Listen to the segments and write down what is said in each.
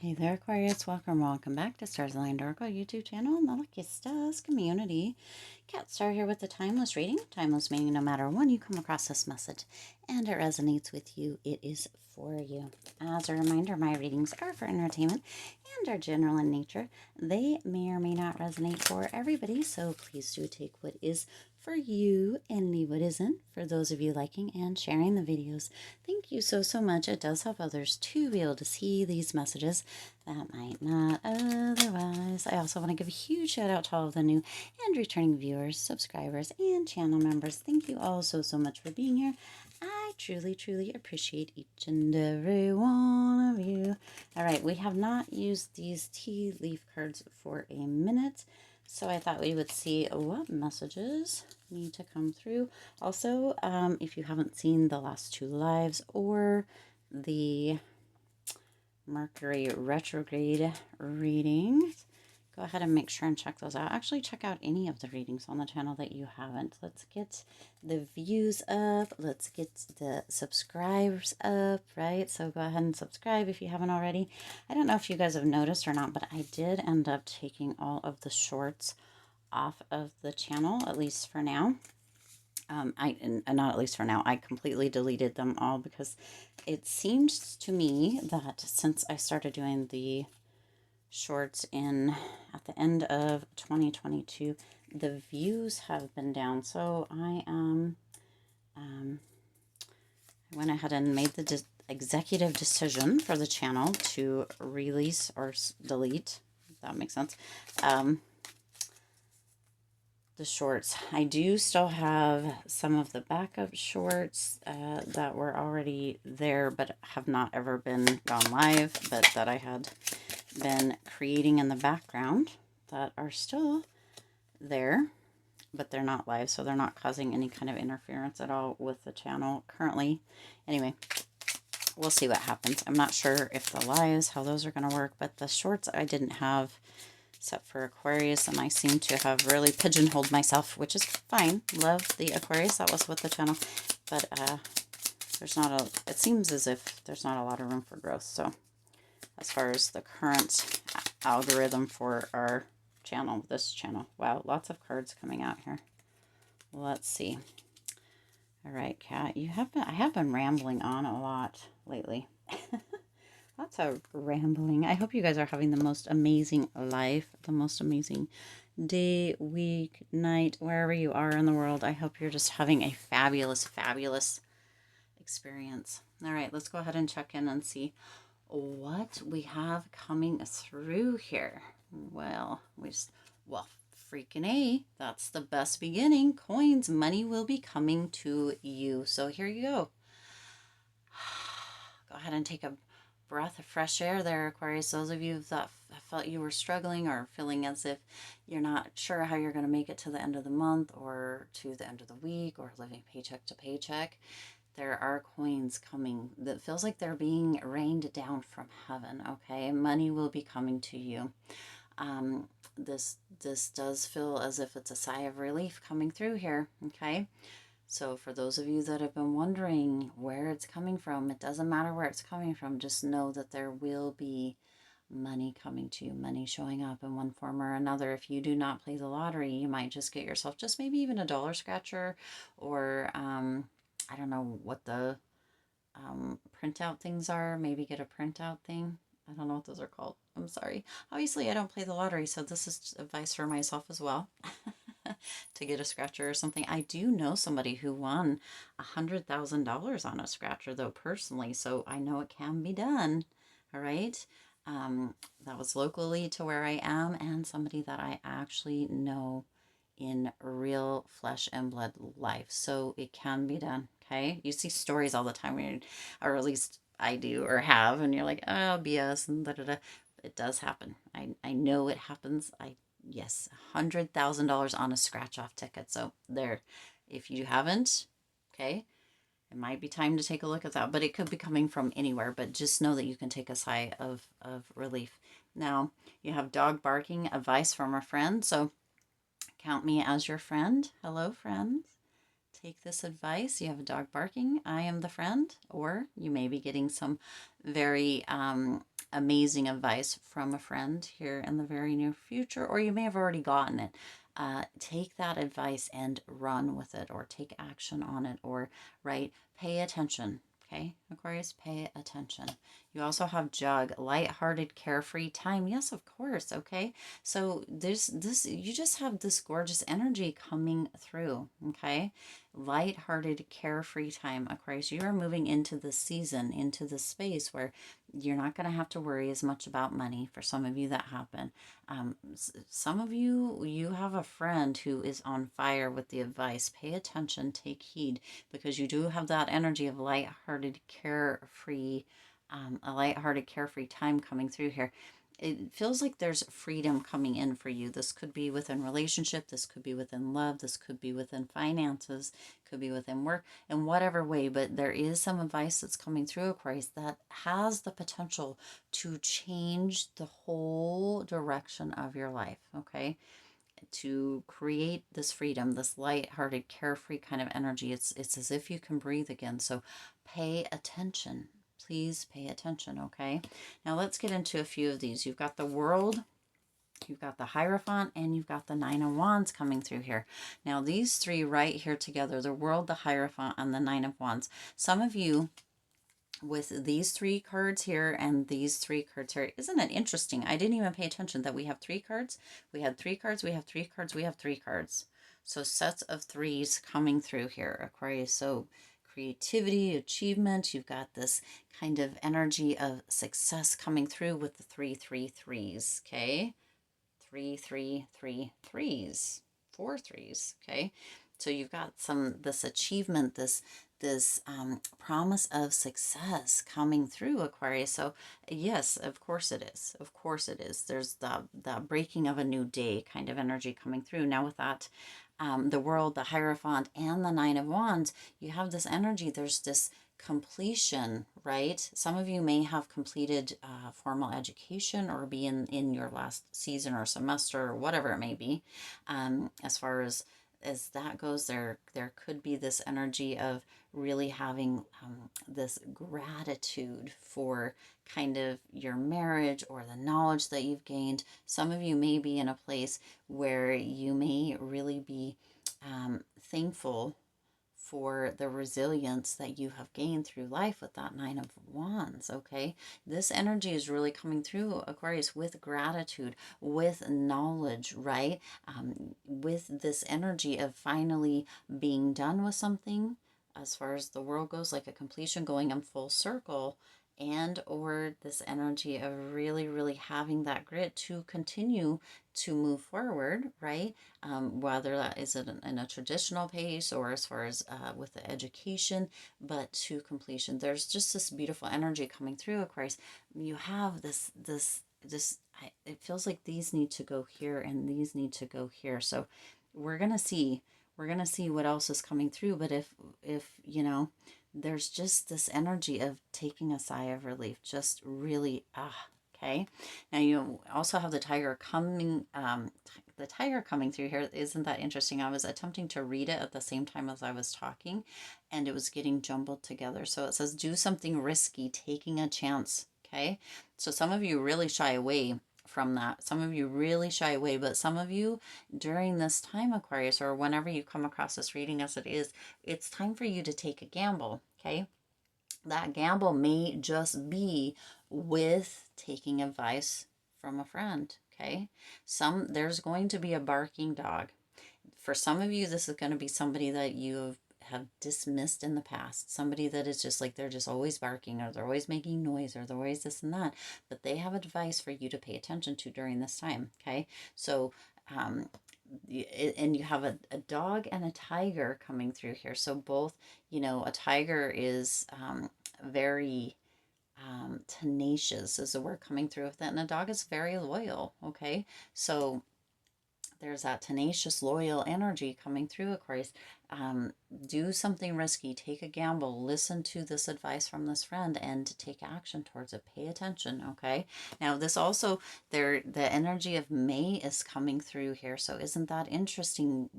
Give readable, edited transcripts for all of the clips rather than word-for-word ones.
Hey there, Aquarius. Welcome back to Stars Aligned Oracle YouTube channel and the Lucky Stars community. Cat Star here with the Timeless reading. Timeless meaning no matter when you come across this message and it resonates with you, it is for you. As a reminder, my readings are for entertainment and are general in nature. They may or may not resonate for everybody, so please do take what is for you and leave what isn't. For those of you liking and sharing the videos, thank you so much. It does help others to be able to see these messages that might not otherwise. I also want to give a huge shout out to all of the new and returning viewers, subscribers, and channel members. Thank you all so much for being here. I truly appreciate each and every one of you. All right, we have not used these tea leaf cards for a minute, so I thought we would see what messages need to come through. Also, if you haven't seen the last two lives or the Mercury retrograde readings, go ahead and make sure and check those out. Actually, check out any of the readings on the channel that you haven't. Let's get the views up. Let's get the subscribers up, right? So go ahead and subscribe if you haven't already. I don't know if you guys have noticed or not, but I did end up taking all of the shorts off of the channel, at least for now. Not at least for now, I completely deleted them all because it seemed to me that since I started doing the shorts at the end of 2022, the views have been down. So I went ahead and made the executive decision for the channel to release or delete, if that makes sense, the shorts. I do still have some of the backup shorts that were already there but have not ever been gone live, but that I had been creating in the background that are still there, but they're not live, so they're not causing any kind of interference at all with the channel currently. Anyway, we'll see what happens. I'm not sure if the lives, how those are going to work, but the shorts I didn't have except for Aquarius, and I seem to have really pigeonholed myself, which is fine. Love the Aquarius. That was with the channel, but it seems as if there's not a lot of room for growth. So as far as the current algorithm for our channel, this channel. Wow, lots of cards coming out here. Let's see. All right, Kat, I have been rambling on a lot lately. Lots of rambling. I hope you guys are having the most amazing life, the most amazing day, week, night, wherever you are in the world. I hope you're just having a fabulous experience. All right, let's go ahead and check in and see what we have coming through here. Well, freaking A, that's the best beginning. Coins, money will be coming to you. So here you go. Go ahead and take a breath of fresh air there, Aquarius. Those of you that felt you were struggling or feeling as if you're not sure how you're going to make it to the end of the month or to the end of the week or living paycheck to paycheck, there are coins coming that feels like they're being rained down from heaven, okay? Money will be coming to you. This does feel as if it's a sigh of relief coming through here, okay? So for those of you that have been wondering where it's coming from, it doesn't matter where it's coming from. Just know that there will be money coming to you, money showing up in one form or another. If you do not play the lottery, you might just get yourself just maybe even a dollar scratcher or I don't know what the printout things are. Maybe get a printout thing. I don't know what those are called. I'm sorry. Obviously, I don't play the lottery, so this is advice for myself as well. To get a scratcher or something. I do know somebody who won $100,000 on a scratcher, though, personally, so I know it can be done. All right. That was locally to where I am, and somebody that I actually know in real flesh and blood life. So it can be done. Okay. You see stories all the time, or at least I do or have, and you're like, oh, BS and da. It does happen. I know it happens. Yes, $100,000 on a scratch-off ticket. So there, if you haven't, okay, it might be time to take a look at that. But it could be coming from anywhere. But just know that you can take a sigh of relief. Now, you have dog barking, advice from a friend. So count me as your friend. Hello, friends. Take this advice. You have a dog barking. I am the friend. Or you may be getting some very amazing advice from a friend here in the very near future, or you may have already gotten it. Take that advice and run with it, or take action on it, or pay attention. Okay, Aquarius, pay attention. You also have Jug, lighthearted, carefree time. Yes, of course. Okay, so there's this. You just have this gorgeous energy coming through. Okay, lighthearted, carefree time, Aquarius. You are moving into the season, into the space where you're not going to have to worry as much about money. For some of you, that happen. Some of you, you have a friend who is on fire with the advice. Pay attention, take heed, because you do have that energy of lighthearted, carefree, a lighthearted, carefree time coming through here. It feels like there's freedom coming in for you. This could be within relationship, this could be within love, this could be within finances, could be within work, in whatever way. But there is some advice that's coming through, Aquarius, that has the potential to change the whole direction of your life. Okay, to create this freedom, this light-hearted, carefree kind of energy. It's as if you can breathe again. So pay attention. Please pay attention, okay? Now let's get into a few of these. You've got the World, you've got the Hierophant, and you've got the Nine of Wands coming through here. Now these three right here together, the World, the Hierophant, and the Nine of Wands. Some of you with these three cards here and these three cards here. Isn't it interesting? I didn't even pay attention that we have three cards. We had three cards, we have three cards, we have three cards. So sets of threes coming through here, Aquarius. So creativity, achievement, you've got this kind of energy of success coming through with the 3 3 3s, okay? 3 3 3 3s, 4 3s, okay? So you've got this achievement, this promise of success coming through, Aquarius. So yes, of course it is. Of course it is. There's the breaking of a new day kind of energy coming through. Now with that, the World, the Hierophant, and the Nine of Wands, you have this energy. There's this completion, right? Some of you may have completed formal education or be in your last season or semester or whatever it may be. As far as that goes, there could be this energy of really having this gratitude for kind of your marriage or the knowledge that you've gained. Some of you may be in a place where you may really be thankful for the resilience that you have gained through life with that Nine of Wands, okay? This energy is really coming through, Aquarius, with gratitude, with knowledge, right? With this energy of finally being done with something, as far as the world goes, like a completion, going in full circle, and or this energy of really having that grit to continue to move forward, right? Whether that is in a traditional pace or as far as with the education, but to completion. There's just this beautiful energy coming through, Aquarius. You have this it feels like these need to go here and these need to go here. So we're gonna see what else is coming through. But if you know, there's just this energy of taking a sigh of relief, just really okay. Now you also have the tiger coming through here. Isn't that interesting? I was attempting to read it at the same time as I was talking, and it was getting jumbled together. So it says, do something risky, taking a chance. Okay, so some of you really shy away from that. Some of you really shy away, but some of you during this time, Aquarius, or whenever you come across this reading as it is, it's time for you to take a gamble, okay? That gamble may just be with taking advice from a friend, okay? There's going to be a barking dog. For some of you, this is going to be somebody that you have dismissed in the past. Somebody that is just like, they're just always barking, or they're always making noise, or they're always this and that. But they have advice for you to pay attention to during this time, okay? So, and you have a dog and a tiger coming through here. So both, you know, a tiger is very tenacious is the word coming through with it, and a dog is very loyal, okay? So there's that tenacious, loyal energy coming through, Aquarius. Do something risky, take a gamble, listen to this advice from this friend, and take action towards it. Pay attention, okay? Now, this also, the energy of May is coming through here, so isn't that interesting?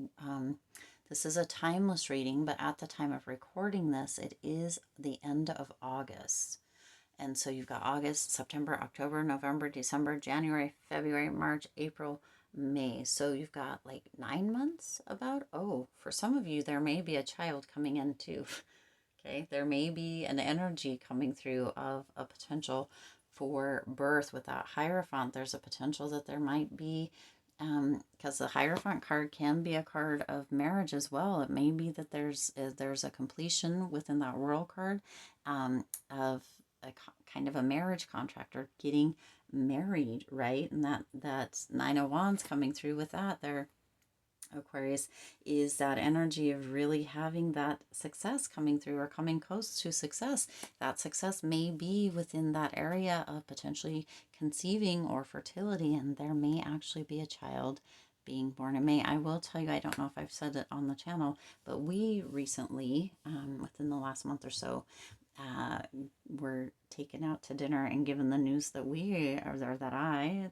This is a timeless reading, but at the time of recording this, it is the end of August. And so you've got August, September, October, November, December, January, February, March, April, May. So you've got like 9 months about. Oh, for some of you, there may be a child coming in too. Okay, there may be an energy coming through of a potential for birth with that Hierophant. There's a potential that there might be, because the Hierophant card can be a card of marriage as well. It may be that there's a completion within that World card, of a kind of a marriage contract or getting married, right? And that Nine of Wands coming through with that there, Aquarius, is that energy of really having that success coming through or coming close to success. That success may be within that area of potentially conceiving or fertility, and there may actually be a child being born in May. I will tell you, I don't know if I've said it on the channel, but we recently, within the last month or so, uh, were taken out to dinner and given the news that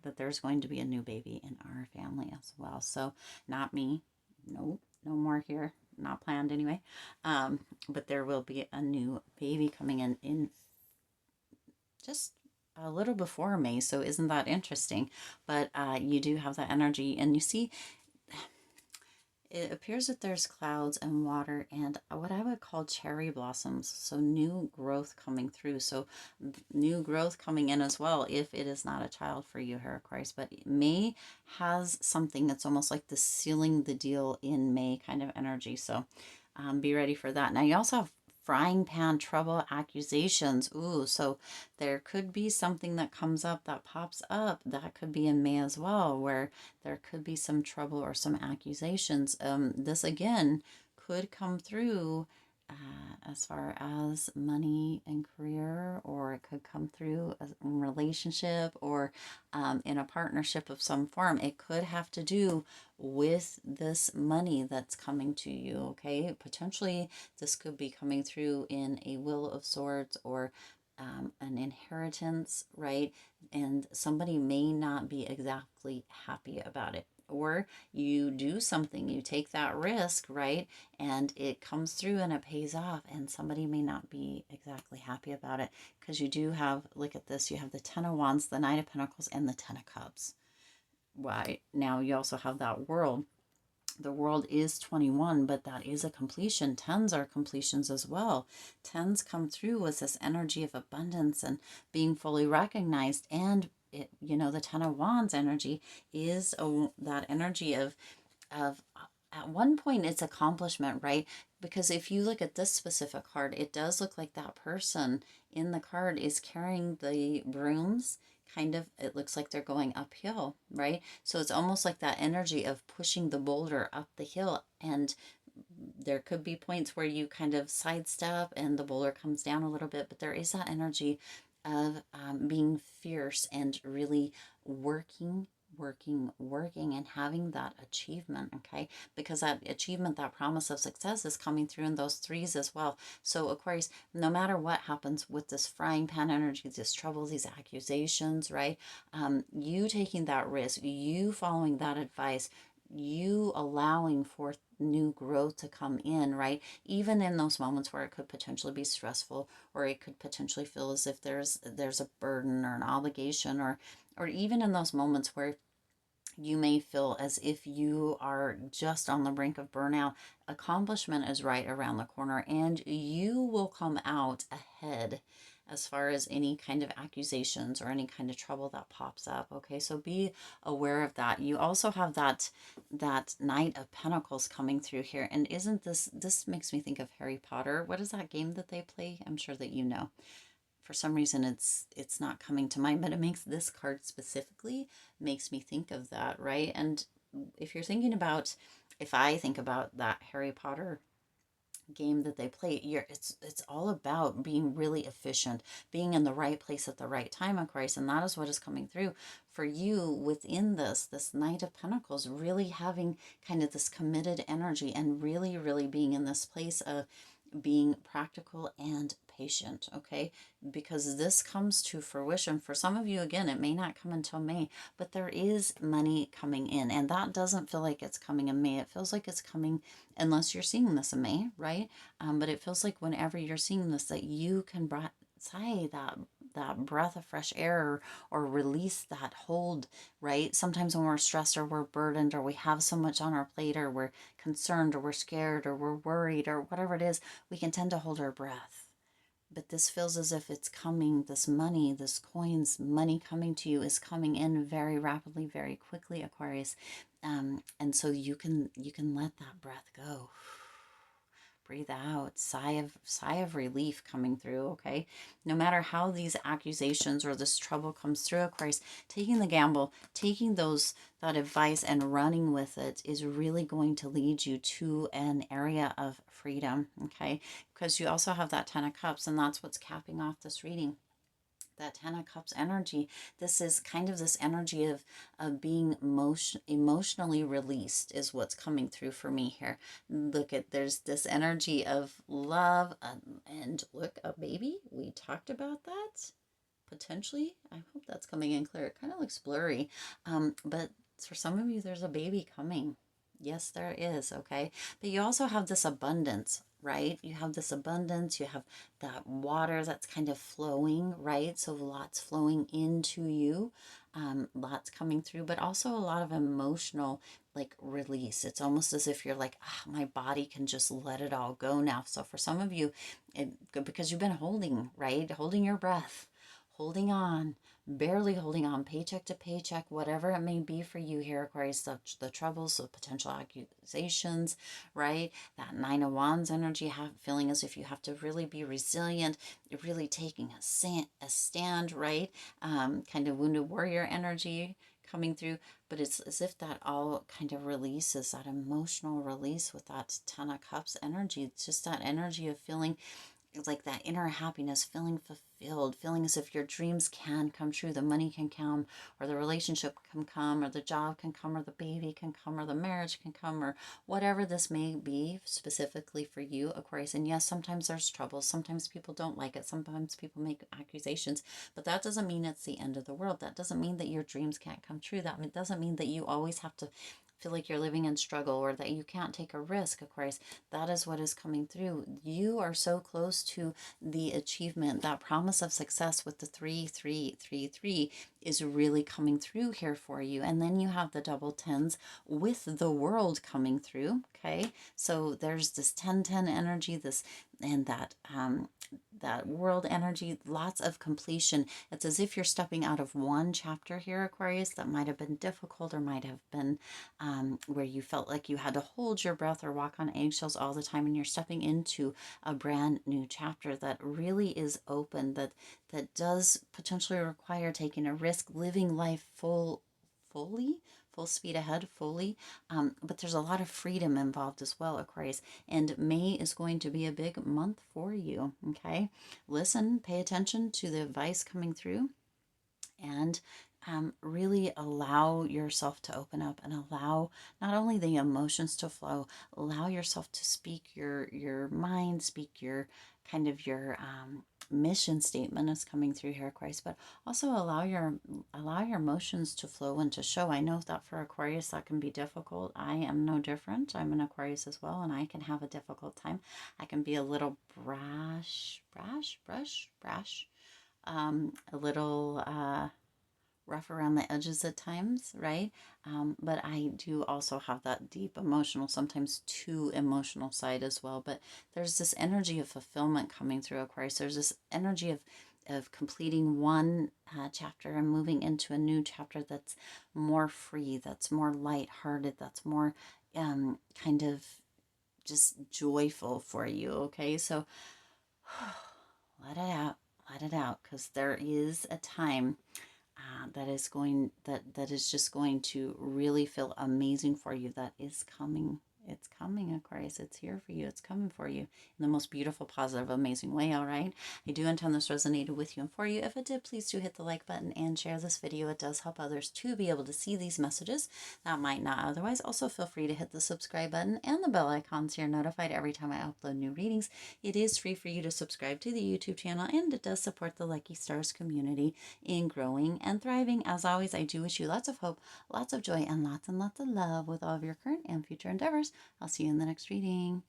that there's going to be a new baby in our family as well. So not me, no more here, not planned anyway. But there will be a new baby coming in just a little before May. So isn't that interesting? But you do have that energy, and you see, it appears that there's clouds and water and what I would call cherry blossoms. So new growth coming through. So new growth coming in as well, if it is not a child for you here, Aquarius. But May has something that's almost like the sealing the deal in May kind of energy. So be ready for that. Now you also have frying pan trouble accusations. Ooh, so there could be something that comes up, that pops up, that could be in May as well, where there could be some trouble or some accusations. This again could come through as far as money and career, or it could come through in relationship or in a partnership of some form. It could have to do with this money that's coming to you, okay? Potentially this could be coming through in a will of sorts or an inheritance, right? And somebody may not be exactly happy about it. Or you do something, you take that risk, right? And it comes through and it pays off, and somebody may not be exactly happy about it because you do have, look at this, you have the Ten of Wands, the Knight of Pentacles, and the Ten of Cups. Why? Now you also have that World. The World is 21, but that is a completion. Tens are completions as well. Tens come through with this energy of abundance and being fully recognized. And it, the Ten of Wands energy is that energy of at one point it's accomplishment, right? Because if you look at this specific card, it does look like that person in the card is carrying the brooms. Kind of, it looks like they're going uphill, right? So it's almost like that energy of pushing the boulder up the hill. And there could be points where you kind of sidestep and the boulder comes down a little bit, but there is that energy of being fierce and really working and having that achievement, okay? Because that achievement, that promise of success is coming through in those threes as well. So Aquarius, no matter what happens with this frying pan energy, this trouble, these accusations, right? You taking that risk, you following that advice, you allowing for new growth to come in, right? Even in those moments where it could potentially be stressful, or it could potentially feel as if there's a burden or an obligation, or even in those moments where you may feel as if you are just on the brink of burnout, accomplishment is right around the corner, and you will come out ahead as far as any kind of accusations or any kind of trouble that pops up. Okay, so be aware of that. You also have that Knight of Pentacles coming through here, and isn't this makes me think of Harry Potter. What is that game that they play? I'm sure that you know. For some reason it's not coming to mind, but it makes this card specifically makes me think of that, right? And if you're thinking about, if I think about that Harry Potter game that they play, it's all about being really efficient, being in the right place at the right time, Aquarius, and that is what is coming through for you within this Knight of Pentacles, really having kind of this committed energy and really being in this place of being practical and patient, okay? Because this comes to fruition. For some of you, again, it may not come until May, but there is money coming in, and that doesn't feel like it's coming in May. It feels like it's coming, unless you're seeing this in May, right? But it feels like whenever you're seeing this, that you can sigh, that breath of fresh air, or release that hold, right? Sometimes when we're stressed or we're burdened or we have so much on our plate or we're concerned or we're scared or we're worried or whatever it is, we can tend to hold our breath. But this feels as if it's coming, this money, this coins, money coming to you is coming in very rapidly, very quickly, Aquarius. And so you can let that breath go. Breathe out, sigh of relief coming through, okay? No matter how these accusations or this trouble comes through, Aquarius, taking the gamble, taking that advice and running with it is really going to lead you to an area of freedom, okay? Because you also have that 10 of Cups, and that's what's capping off this reading. That 10 of Cups energy. This is kind of this energy of being emotionally released is what's coming through for me here. Look at, there's this energy of love, and look, a baby. We talked about that potentially. I hope that's coming in clear. It kind of looks blurry, but for some of you, there's a baby coming. Yes, there is, okay? But you also have this abundance, right? You have this abundance, you have that water that's kind of flowing, right? So lots flowing into you, lots coming through, but also a lot of emotional like release. It's almost as if you're like, my body can just let it all go now. So for some of you, because you've been holding, right? Holding your breath, holding on, barely holding on, paycheck to paycheck, whatever it may be for you here, Aquarius, the troubles, the potential accusations, right? That Nine of Wands energy, feeling as if you have to really be resilient, really taking a stand, right? Kind of wounded warrior energy coming through, but it's as if that all kind of releases, that emotional release with that 10 of Cups energy. It's just that energy of feeling it's like that inner happiness, feeling fulfilled, feeling as if your dreams can come true, the money can come, or the relationship can come, or the job can come, or the baby can come, or the marriage can come, or whatever this may be specifically for you, Aquarius. And yes, sometimes there's trouble. Sometimes people don't like it. Sometimes people make accusations, but that doesn't mean it's the end of the world. That doesn't mean that your dreams can't come true. That doesn't mean that you always have to feel like you're living in struggle or that you can't take a risk, Aquarius. That is what is coming through. You are so close to the achievement. That promise of success with the 3-3-3-3 is really coming through here for you. And then you have the double tens with the world coming through. Okay, so there's this 10-10 energy, this and that world energy, lots of completion. It's as if you're stepping out of one chapter here, Aquarius, that might have been difficult or might have been where you felt like you had to hold your breath or walk on eggshells all the time, and you're stepping into a brand new chapter that really is open, that does potentially require taking a risk, living life fully, full speed ahead, fully. But there's a lot of freedom involved as well, Aquarius. And May is going to be a big month for you, okay? Listen, pay attention to the advice coming through, and really allow yourself to open up and allow not only the emotions to flow, allow yourself to speak your mind, speak your kind of your mission statement is coming through here, Aquarius, but also allow your emotions to flow and to show. I know that for Aquarius that can be difficult. I am no different. I'm an Aquarius as well, and I can have a difficult time. I can be a little brash, a little rough around the edges at times, right? But I do also have that deep emotional, sometimes too emotional side as well. But there's this energy of fulfillment coming through, Aquarius. There's this energy of completing one chapter and moving into a new chapter that's more free, that's more lighthearted, that's more kind of just joyful for you, okay? So let it out, because there is a time that is just going to really feel amazing for you. That is coming. It's coming, Aquarius. It's here for you. It's coming for you in the most beautiful, positive, amazing way. All right. I do intend this resonated with you and for you. If it did, please do hit the like button and share this video. It does help others to be able to see these messages that might not otherwise. Also, feel free to hit the subscribe button and the bell icon so you're notified every time I upload new readings. It is free for you to subscribe to the YouTube channel, and it does support the Lucky Stars community in growing and thriving. As always, I do wish you lots of hope, lots of joy, and lots of love with all of your current and future endeavors. I'll see you in the next reading.